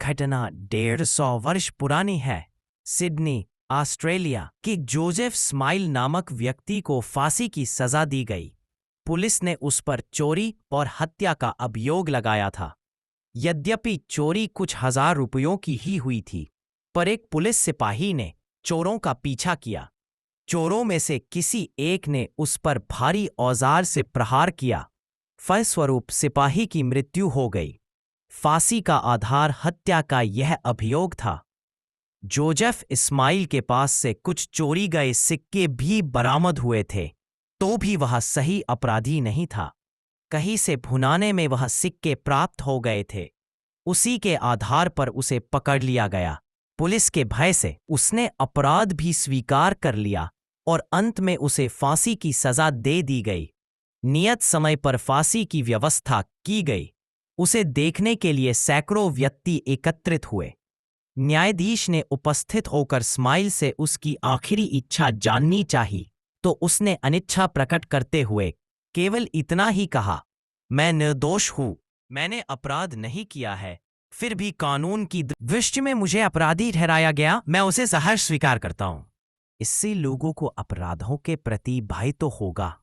घटना 150 वर्ष पुरानी है। सिडनी, ऑस्ट्रेलिया के जोसेफ स्माइल नामक व्यक्ति को फांसी की सजा दी गई। पुलिस ने उस पर चोरी और हत्या का अभियोग लगाया था। यद्यपि चोरी कुछ हजार रुपयों की ही हुई थी, पर एक पुलिस सिपाही ने चोरों का पीछा किया। चोरों में से किसी एक ने उस पर भारी औजार से प्रहार किया। फलस्वरूप सिपाही की मृत्यु हो गई। फांसी का आधार हत्या का यह अभियोग था। जोसेफ इस्माइल के पास से कुछ चोरी गए सिक्के भी बरामद हुए थे, तो भी वह सही अपराधी नहीं था। कहीं से भुनाने में वह सिक्के प्राप्त हो गए थे। उसी के आधार पर उसे पकड़ लिया गया। पुलिस के भय से उसने अपराध भी स्वीकार कर लिया और अंत में उसे फांसी की सजा दे दी गई। नियत समय पर फांसी की व्यवस्था की गई। उसे देखने के लिए सैकड़ों व्यक्ति एकत्रित हुए। न्यायाधीश ने उपस्थित होकर स्माइल से उसकी आखिरी इच्छा जाननी चाहिए, तो उसने अनिच्छा प्रकट करते हुए केवल इतना ही कहा, मैं निर्दोष हूं, मैंने अपराध नहीं किया है। फिर भी कानून की दृष्टि में मुझे अपराधी ठहराया गया, मैं उसे सहर्ष स्वीकार करता हूं। इससे लोगों को अपराधों के प्रति भय तो होगा।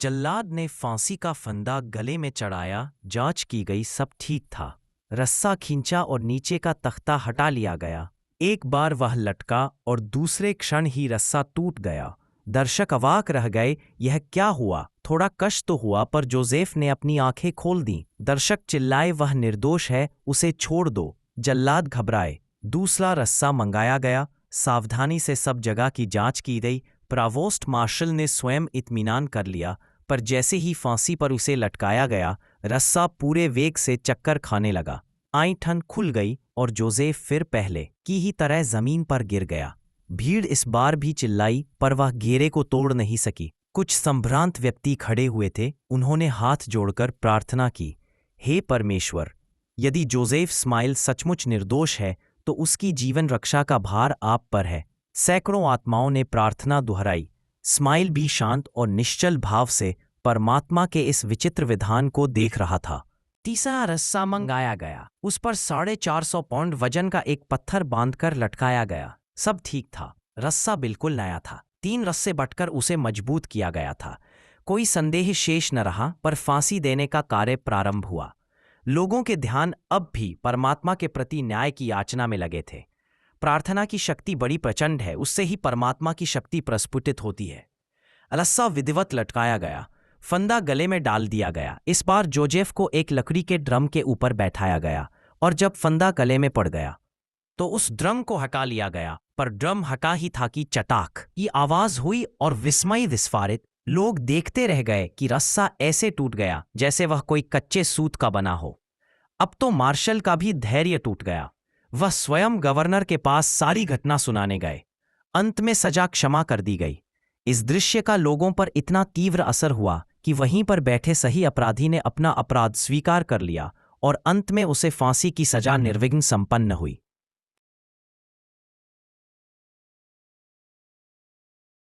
जल्लाद ने फांसी का फंदा गले में चढ़ाया। जांच की गई, सब ठीक था। रस्सा खींचा और नीचे का तख्ता हटा लिया गया। एक बार वह लटका और दूसरे क्षण ही रस्सा टूट गया। दर्शक अवाक रह गए, यह क्या हुआ? थोड़ा कष्ट तो हुआ, पर जोसेफ ने अपनी आंखें खोल दीं। दर्शक चिल्लाए, वह निर्दोष है, उसे छोड़ दो। जल्लाद घबराए। दूसरा रस्सा मंगाया गया। सावधानी से सब जगह की जांच की गई। प्रोवोस्ट मार्शल ने स्वयं इत्मीनान कर लिया, पर जैसे ही फांसी पर उसे लटकाया गया, रस्सा पूरे वेग से चक्कर खाने लगा। आंखें खुल गई और जोसेफ फिर पहले की ही तरह जमीन पर गिर गया। भीड़ इस बार भी चिल्लाई, पर वह घेरे को तोड़ नहीं सकी। कुछ संभ्रांत व्यक्ति खड़े हुए थे। उन्होंने हाथ जोड़कर प्रार्थना की, हे परमेश्वर, यदि जोसेफ स्माइल सचमुच निर्दोष है तो उसकी जीवन रक्षा का भार आप पर है। सैकड़ों आत्माओं ने प्रार्थना दोहराई। स्माइल भी शांत और निश्चल भाव से परमात्मा के इस विचित्र विधान को देख रहा था। तीसरा रस्सा मंगाया गया। उस पर 450 पाउंड वजन का एक पत्थर बांधकर लटकाया गया। सब ठीक था। रस्सा बिल्कुल नया था। 3 रस्से बटकर उसे मजबूत किया गया था। कोई संदेह शेष न रहा, पर फांसी देने का कार्य प्रारंभ हुआ। लोगों के ध्यान अब भी परमात्मा के प्रति न्याय की याचना में लगे थे। प्रार्थना की शक्ति बड़ी प्रचंड है, उससे ही परमात्मा की शक्ति प्रस्फुटित होती है। रस्सा विधिवत लटकाया गया। फंदा गले में डाल दिया गया। इस बार जोसेफ को एक लकड़ी के ड्रम के ऊपर बैठाया गया और जब फंदा गले में पड़ गया तो उस ड्रम को हटा लिया गया। पर ड्रम हटा ही था कि चटाक की आवाज हुई और विस्मय विस्फारित लोग देखते रह गए कि रस्सा ऐसे टूट गया जैसे वह कोई कच्चे सूत का बना हो। अब तो मार्शल का भी धैर्य टूट गया। वह स्वयं गवर्नर के पास सारी घटना सुनाने गए। अंत में सजा क्षमा कर दी गई। इस दृश्य का लोगों पर इतना तीव्र असर हुआ कि वहीं पर बैठे सही अपराधी ने अपना अपराध स्वीकार कर लिया और अंत में उसे फांसी की सजा निर्विघ्न संपन्न हुई।